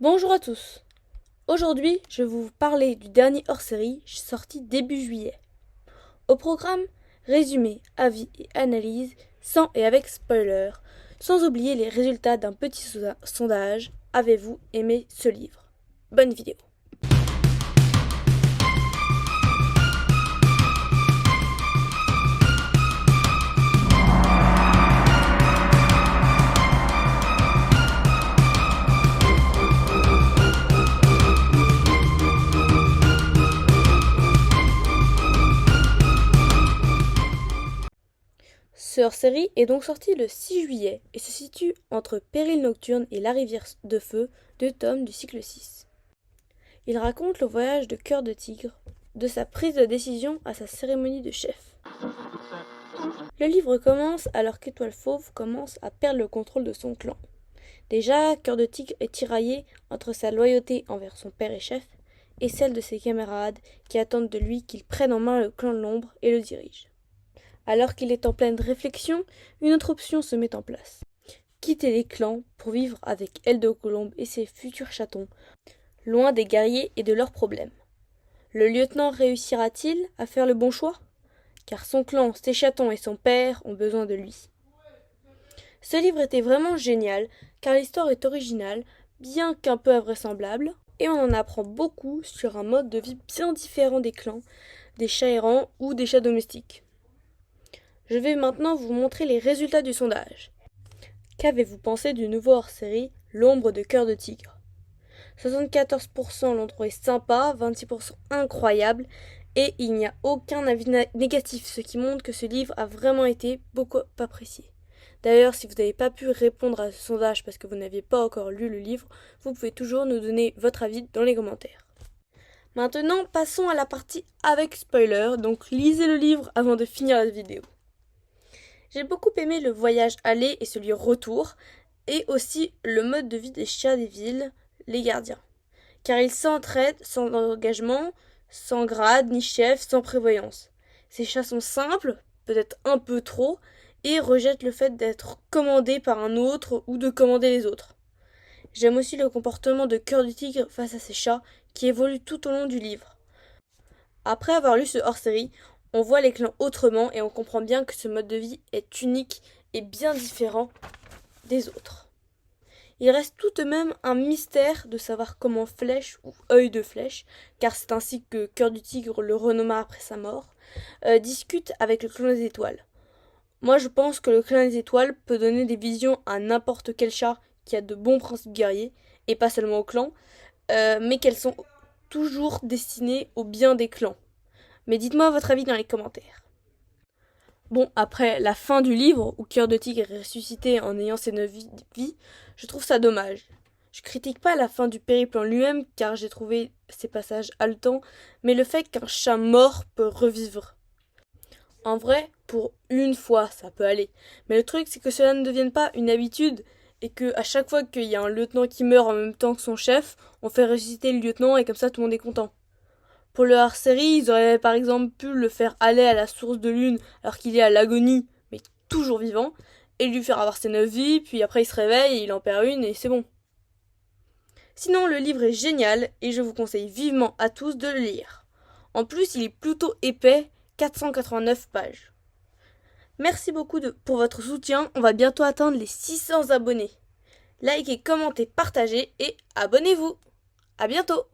Bonjour à tous. Aujourd'hui, je vais vous parler du dernier hors-série sorti début juillet. Au programme, résumé, avis et analyse, sans et avec spoiler, sans oublier les résultats d'un petit sondage. Avez-vous aimé ce livre? Bonne vidéo. Ce hors-série est donc sorti le 6 juillet et se situe entre Péril nocturne et La rivière de feu, deux tomes du cycle 6. Il raconte le voyage de Cœur de Tigre, de sa prise de décision à sa cérémonie de chef. Le livre commence alors qu'Étoile Fauve commence à perdre le contrôle de son clan. Déjà, Cœur de Tigre est tiraillé entre sa loyauté envers son père et chef et celle de ses camarades qui attendent de lui qu'il prenne en main le clan de l'ombre et le dirige. Alors qu'il est en pleine réflexion, une autre option se met en place. Quitter les clans pour vivre avec Eldo Colombe et ses futurs chatons, loin des guerriers et de leurs problèmes. Le lieutenant réussira-t-il à faire le bon choix? Car son clan, ses chatons et son père ont besoin de lui. Ce livre était vraiment génial, car l'histoire est originale, bien qu'un peu invraisemblable, et on en apprend beaucoup sur un mode de vie bien différent des clans, des chats errants ou des chats domestiques. Je vais maintenant vous montrer les résultats du sondage. Qu'avez-vous pensé du nouveau hors-série L'ombre de Cœur de Tigre? 74% l'ont trouvé sympa, 26% incroyable, et il n'y a aucun avis négatif, ce qui montre que ce livre a vraiment été beaucoup apprécié. D'ailleurs, si vous n'avez pas pu répondre à ce sondage parce que vous n'aviez pas encore lu le livre, vous pouvez toujours nous donner votre avis dans les commentaires. Maintenant, passons à la partie avec spoiler, donc lisez le livre avant de finir la vidéo. J'ai beaucoup aimé le voyage aller et celui retour, et aussi le mode de vie des chats des villes, les gardiens. Car ils s'entraident sans engagement, sans grade ni chef, sans prévoyance. Ces chats sont simples, peut-être un peu trop, et rejettent le fait d'être commandés par un autre ou de commander les autres. J'aime aussi le comportement de Cœur du Tigre face à ces chats qui évolue tout au long du livre. Après avoir lu ce hors-série, on voit les clans autrement et on comprend bien que ce mode de vie est unique et bien différent des autres. Il reste tout de même un mystère de savoir comment Flèche ou Œil de Flèche, car c'est ainsi que Cœur du Tigre le renomma après sa mort, discute avec le clan des étoiles. Moi je pense que le clan des étoiles peut donner des visions à n'importe quel chat qui a de bons principes guerriers, et pas seulement au clan, mais qu'elles sont toujours destinées au bien des clans. Mais dites-moi votre avis dans les commentaires. Bon, après la fin du livre, où Cœur de Tigre est ressuscité en ayant ses 9 vies, je trouve ça dommage. Je critique pas la fin du périple en lui-même, car j'ai trouvé ces passages haletants, mais le fait qu'un chat mort peut revivre. En vrai, pour une fois, ça peut aller. Mais le truc, c'est que cela ne devienne pas une habitude, et que à chaque fois qu'il y a un lieutenant qui meurt en même temps que son chef, on fait ressusciter le lieutenant, et comme ça tout le monde est content. Pour le hors-série, ils auraient par exemple pu le faire aller à la source de lune alors qu'il est à l'agonie, mais toujours vivant, et lui faire avoir ses 9 vies, puis après il se réveille, il en perd une et c'est bon. Sinon, le livre est génial et je vous conseille vivement à tous de le lire. En plus, il est plutôt épais, 489 pages. Merci beaucoup pour votre soutien, on va bientôt atteindre les 600 abonnés. Likez, commentez, partagez et abonnez-vous. À bientôt!